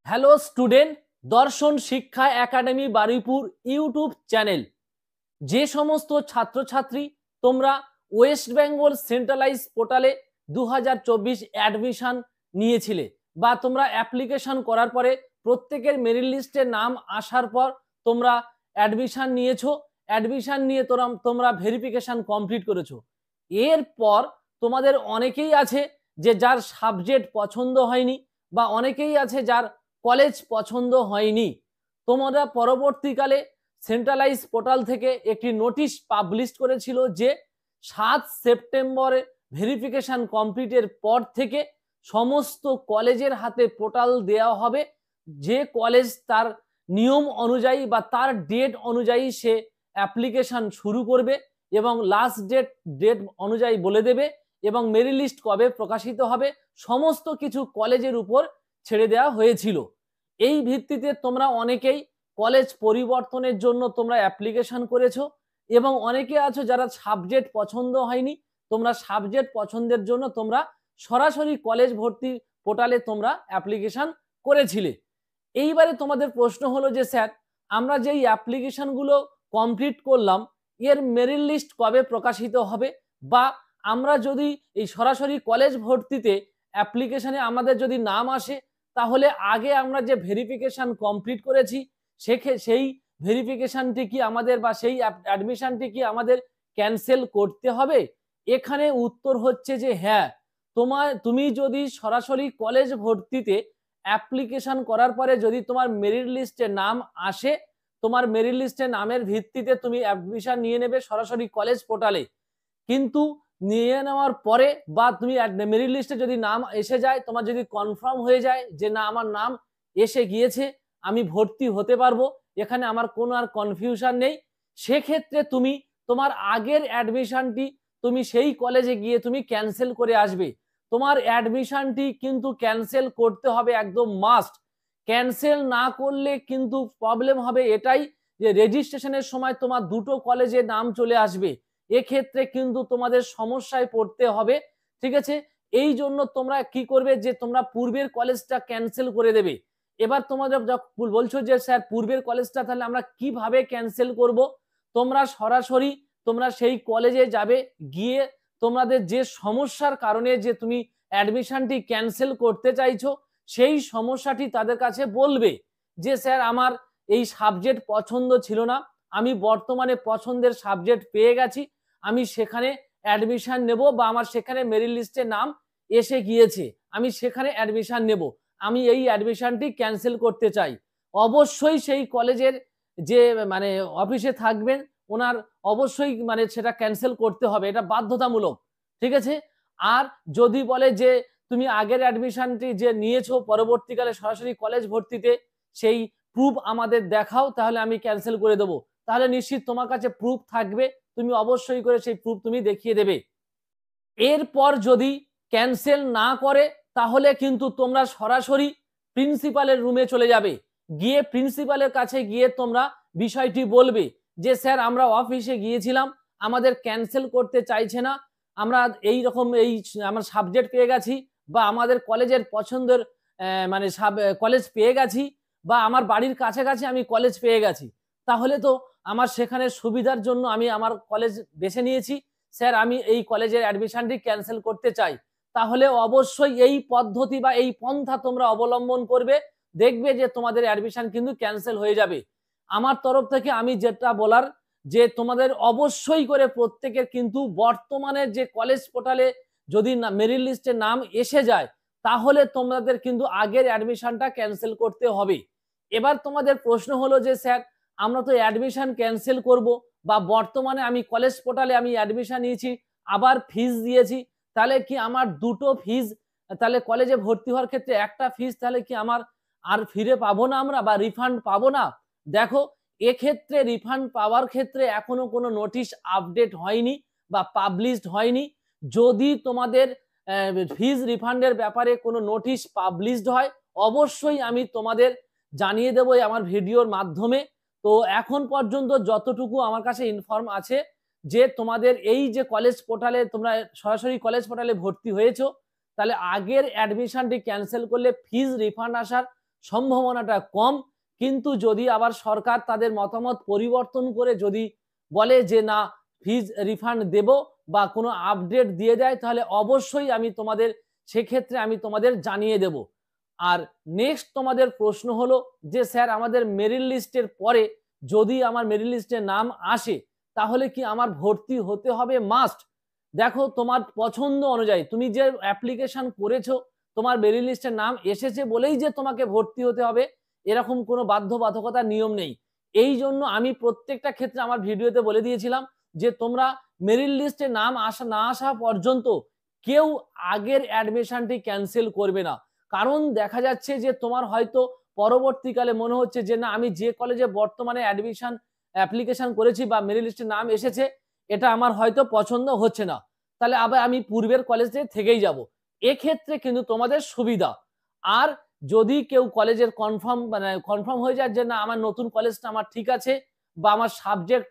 Hello student, দর্শন শিক্ষা academy Baruipur YouTube channel. যে সমস্ত ছাত্রছাত্রী তোমরা ওয়েস্ট বেঙ্গল সেন্ট্রালাইজ পোর্টালে 2024 অ্যাডমিশন নিয়েছিলে বা তোমরা অ্যাপ্লিকেশন করার পরে প্রত্যেকের মেরিট লিস্টে নাম আসার পর তোমরা অ্যাডমিশন নিয়েছো, অ্যাডমিশন নিয়ে তোমরা ভেরিফিকেশন কমপ্লিট করেছো। এরপর তোমাদের অনেকেই আছে যে যার সাবজেক্ট পছন্দ হয়নি বা অনেকেই আছে যার কলেজ পছন্দ হয়নি। তোমরা পরবর্তীকালে সেন্ট্রালাইজ পোর্টাল থেকে একটি নোটিশ পাবলিশ করেছিল যে 7 সেপ্টেম্বরে ভেরিফিকেশন কমপ্লিটের পর থেকে সমস্ত কলেজের হাতে পোর্টাল দেওয়া হবে। যে কলেজ তার নিয়ম অনুযায়ী বা তার ডেট অনুযায়ী সে অ্যাপ্লিকেশন শুরু করবে এবং লাস্ট ডেট অনুযায়ী বলে দেবে এবং মেরিট লিস্ট কবে প্রকাশিত হবে সমস্ত কিছু কলেজের উপর ছেড়ে দেওয়া হয়েছিল। এই ভিত্তিতে তোমরা অনেকেই কলেজ পরিবর্তনের জন্য তোমরা অ্যাপ্লিকেশন করেছো এবং অনেকে আছো যারা সাবজেক্ট পছন্দ হয়নি, তোমরা সাবজেক্ট পছন্দের জন্য তোমরা সরাসরি কলেজ ভর্তি পোর্টালে তোমরা অ্যাপ্লিকেশন করেছিলে। এইবারে তোমাদের প্রশ্ন হলো যে স্যার, আমরা যেই অ্যাপ্লিকেশনগুলো কমপ্লিট করলাম এর মেরিট লিস্ট কবে প্রকাশিত হবে, বা আমরা যদি এই সরাসরি কলেজ ভর্তিতে অ্যাপ্লিকেশনে আমাদের যদি নাম আসে তাহলে আগে আমরা যে ভেরিফিকেশন কমপ্লিট করেছি সেই ভেরিফিকেশনটি কি আমাদের বা সেই অ্যাডমিশনটি কি আমাদের ক্যান্সেল করতে হবে? এখানে উত্তর হচ্ছে যে হ্যাঁ, তুমি যদি সরাসরি কলেজ ভর্তিতে অ্যাপ্লিকেশন করার পরে যদি তোমার মেরিট লিস্টে নাম আসে, তোমার মেরিট লিস্টে নামের ভিত্তিতে তুমি অ্যাডমিশন নিয়ে নেবে সরাসরি কলেজ পোর্টালে। কিন্তু নিয়ে নেওয়ার পরে বা তুমি মেরিট লিস্টে যদি নাম এসে যায়, তোমার যদি কনফার্ম হয়ে যায় যে না আমার নাম এসে গিয়েছে, আমি ভর্তি হতে পারবো, এখানে আমার কোনো আর কনফিউশন নেই, সেক্ষেত্রে তুমি তোমার আগের অ্যাডমিশনটি তুমি সেই কলেজে গিয়ে তুমি ক্যান্সেল করে আসবে। তোমার অ্যাডমিশনটি কিন্তু ক্যান্সেল করতে হবে, একদম মাস্ট। ক্যান্সেল না করলে কিন্তু প্রবলেম হবে এটাই যে রেজিস্ট্রেশনের সময় তোমার দুটো কলেজে নাম চলে আসবে, এক্ষেত্রে কিন্তু তোমাদের সমস্যায় পড়তে হবে। ঠিক আছে, এই জন্য তোমরা কি করবে যে তোমরা পূর্বের কলেজটা ক্যান্সেল করে দেবে। এবার তোমাদের বলছো যে স্যার পূর্বের কলেজটা তাহলে আমরা কিভাবে ক্যান্সেল করব? তোমরা সরাসরি তোমরা সেই কলেজে যাবে, গিয়ে তোমাদের যে সমস্যার কারণে যে তুমি অ্যাডমিশনটি ক্যান্সেল করতে চাইছো সেই সমস্যাটি তাদের কাছে বলবে যে স্যার আমার এই সাবজেক্ট পছন্দ ছিল না, আমি বর্তমানে পছন্দের সাবজেক্ট পেয়ে গেছি, আমি সেখানে অ্যাডমিশন নেব বা আমার সেখানে মেরিট লিস্টে নাম এসে গিয়েছে, আমি সেখানে অ্যাডমিশন নেব, আমি এই অ্যাডমিশনটি ক্যান্সেল করতে চাই। অবশ্যই সেই কলেজের যে মানে অফিসে থাকবেন ওনার অবশ্যই মানে সেটা ক্যান্সেল করতে হবে, এটা বাধ্যতামূলক। ঠিক আছে, আর যদি বলে যে তুমি আগের অ্যাডমিশনটি যে নিয়েছো পরবর্তীকালে সরাসরি কলেজ ভর্তিতে সেই প্রুফ আমাদের দেখাও, তাহলে আমি ক্যান্সেল করে দেবো, তাহলে নিশ্চিত তোমার কাছে প্রুফ থাকবে, তুমি অবশ্যই করে সেই প্রুফ তুমি দেখিয়ে দেবে। এরপর যদি ক্যান্সেল না করে তাহলে কিন্তু তোমরা সরাসরি প্রিন্সিপালের রুমে চলে যাবে, গিয়ে প্রিন্সিপালের কাছে গিয়ে তোমরা বিষয়টি বলবে যে স্যার আমরা অফিসে গিয়েছিলাম, আমাদের ক্যান্সেল করতে চাইছে না, আমরা এই রকম এই আমার সাবজেক্ট পেয়ে গেছি বা আমাদের কলেজের পছন্দের মানে কলেজ পেয়ে গেছি বা আমার বাড়ির কাছাকাছি আমি কলেজ পেয়ে গেছি, তাহলে তো আমার সেখানে সুবিধার জন্য আমি আমার কলেজ বেছে নিয়েছি, স্যার আমি এই কলেজের অ্যাডমিশনটি ক্যান্সেল করতে চাই, তাহলে অবশ্যই এই পদ্ধতি বা এই পন্থা তোমরা অবলম্বন করবে, দেখবে যে তোমাদের অ্যাডমিশন কিন্তু ক্যান্সেল হয়ে যাবে। আমার তরফ থেকে আমি যেটা বলার যে তোমাদের অবশ্যই করে প্রত্যেকের কিন্তু বর্তমানে যে কলেজ পোর্টালে যদি মেরিট লিস্টে নাম এসে যায় তাহলে তোমাদের কিন্তু আগের অ্যাডমিশনটা ক্যান্সেল করতে হবে। এবার তোমাদের প্রশ্ন হলো যে স্যার আমরা তো অ্যাডমিশন ক্যান্সেল করব বা বর্তমানে আমি কলেজ পোর্টালে আমি অ্যাডমিশন নিয়েছি আবার ফিস দিয়েছি, তাহলে কি আমার দুটো ফিস, তাহলে কলেজে ভর্তি হওয়ার ক্ষেত্রে একটা ফিস তাহলে কি আমার আর ফিরে পাবো না আমরা বা রিফান্ড পাবো না? দেখো, এক্ষেত্রে রিফান্ড পাওয়ার ক্ষেত্রে এখনো কোনো নোটিশ আপডেট হয়নি বা পাবলিশড হয়নি। যদি তোমাদের ফিজ রিফান্ডের ব্যাপারে কোনো নোটিশ পাবলিশড হয় অবশ্যই আমি তোমাদের জানিয়ে দেবো আমার ভিডিওর মাধ্যমে। তো এখন পর্যন্ত যতটুকু আমার কাছে ইনফর্ম আছে যে তোমাদের এই যে কলেজ পোর্টালে তোমরা সরাসরি কলেজ পোর্টালে ভর্তি হয়েছো, তাহলে আগের অ্যাডমিশনটি ক্যান্সেল করলে ফিজ রিফান্ড আসার সম্ভাবনাটা কম। কিন্তু যদি আবার সরকার তাদের মতামত পরিবর্তন করে যদি বলে যে না ফিজ রিফান্ড দেব বা কোনো আপডেট দিয়ে দেয়, তাহলে অবশ্যই আমি তোমাদের সেক্ষেত্রে আমি তোমাদের জানিয়ে দেব। আর নেক্সট তোমাদের প্রশ্ন হলো যে স্যার আমাদের মেরিট লিস্টের পরে যদি আমার মেরিট লিস্টে নাম আসে তাহলে কি আমার ভর্তি হতে হবে মাস্ট? দেখো তোমার পছন্দ অনুযায়ী তুমি যে অ্যাপ্লিকেশন করেছো, তোমার মেরিট লিস্টে নাম এসেছে বলেই যে তোমাকে ভর্তি হতে হবে এরকম কোনো বাধ্যবাধকতার নিয়ম নেই। এই জন্য আমি প্রত্যেকটা ক্ষেত্রে আমার ভিডিওতে বলে দিয়েছিলাম যে তোমরা মেরিট লিস্টে নাম না আসা পর্যন্ত কেউ আগের অ্যাডমিশনটি ক্যান্সেল করবে না। কারণ দেখা যাচ্ছে যে তোমার হয়তো পরবর্তীকালে মনে হচ্ছে যে না আমি যে কলেজে বর্তমানে অ্যাডমিশন অ্যাপ্লিকেশন করেছি বা মেরিট লিস্টে নাম এসেছে এটা আমার হয়তো পছন্দ হচ্ছে না, তাহলে আবার আমি পূর্বের কলেজে থেকেই যাব। এক্ষেত্রে কিন্তু তোমাদের সুবিধা। আর যদি কেউ কলেজের কনফার্ম হয়ে যায় যে না আমার নতুন কলেজটা আমার ঠিক আছে বা আমার সাবজেক্ট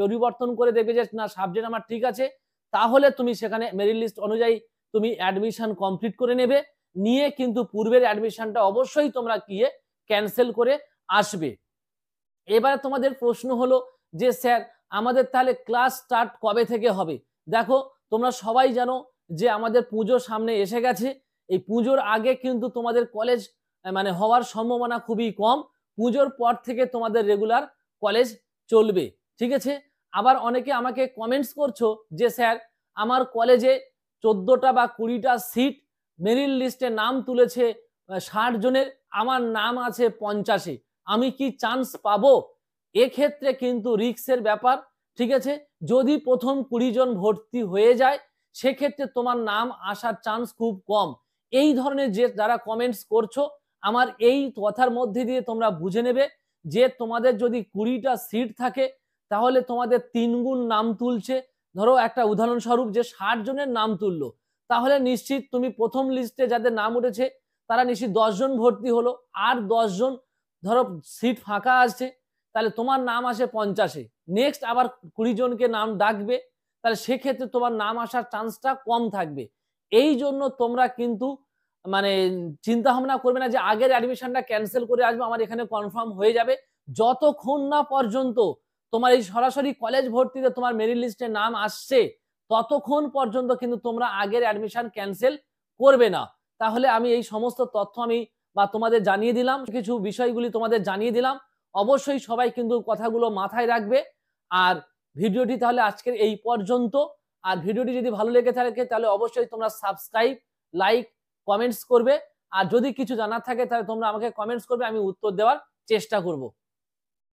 পরিবর্তন করে দেখবে যে না সাবজেক্ট আমার ঠিক আছে, তাহলে তুমি সেখানে মেরিট লিস্ট অনুযায়ী তুমি অ্যাডমিশন কমপ্লিট করে নেবে, নিয়ে কিন্তু পূর্বের অ্যাডমিশনটা অবশ্যই তোমরা গিয়ে ক্যান্সেল করে আসবে। এবারে তোমাদের প্রশ্ন হলো যে স্যার আমাদের তাহলে ক্লাস স্টার্ট কবে থেকে হবে? দেখো তোমরা সবাই জানো যে আমাদের পুজো সামনে এসে গেছে। এই পুজোর আগে কিন্তু তোমাদের কলেজ হওয়ার সম্ভাবনা খুবই কম। পুজোর পর থেকে তোমাদের রেগুলার কলেজ চলবে, ঠিক আছে? আবার অনেকে আমাকে কমেন্টস করছো যে স্যার আমার কলেজে 14টা বা 20টা সিট, মেরিট লিস্টে নাম তুলেছে 60 জনের, আমার নাম আছে 50-এ, আমি কি চান্স পাবো? এক্ষেত্রে কিন্তু রিস্কের ব্যাপার, ঠিক আছে? যদি প্রথম 20 জন ভর্তি হয়ে যায় সেক্ষেত্রে তোমার নাম আসার চান্স খুব কম। এই ধরনের যে যারা কমেন্টস করছো আমার এই কথার মধ্যে দিয়ে তোমরা বুঝে নেবে যে তোমাদের যদি 20টা সিট থাকে তাহলে তোমাদের 3 গুণ নাম তুলছে। ধরো একটা উদাহরণস্বরূপ যে 60 জনের নাম তুললো, তাহলে নিশ্চিত তুমি প্রথম লিস্টে যাদের নাম উঠেছে তারা নিশ্চিত 10 জন ভর্তি হলো, আর 10 জন ধরো সিট ফাঁকা আছে, তাহলে তোমার নাম আসে 50-এ, নেক্সট আবার 20 জনকে নাম ডাকবে, তাহলে সেক্ষেত্রে তোমার নাম আসার চান্সটা কম থাকবে। এই জন্য তোমরা কিন্তু চিন্তা ভাবনা করবে না যে আগের অ্যাডমিশনটা ক্যান্সেল করে আসবো আমার এখানে কনফার্ম হয়ে যাবে। যতক্ষণ না পর্যন্ত তোমার এই সরাসরি কলেজ ভর্তিতে তোমার মেরিট লিস্টে নাম আসছে ততক্ষণ পর্যন্ত কিন্তু তোমরা আগের অ্যাডমিশন ক্যান্সেল করবে না। তাহলে আমি এই সমস্ত তথ্য আমি বা তোমাদের জানিয়ে দিলাম, কিছু বিষয়গুলি তোমাদের জানিয়ে দিলাম। অবশ্যই সবাই কিন্তু কথাগুলো মাথায় রাখবে। আর ভিডিওটি তাহলে আজকের এই পর্যন্ত। আর ভিডিওটি যদি ভালো লেগে থাকে তাহলে অবশ্যই তোমরা সাবস্ক্রাইব, লাইক, কমেন্টস করবে। আর যদি কিছু জানার থাকে তাহলে তোমরা আমাকে কমেন্টস করবে, আমি উত্তর দেওয়ার চেষ্টা করব।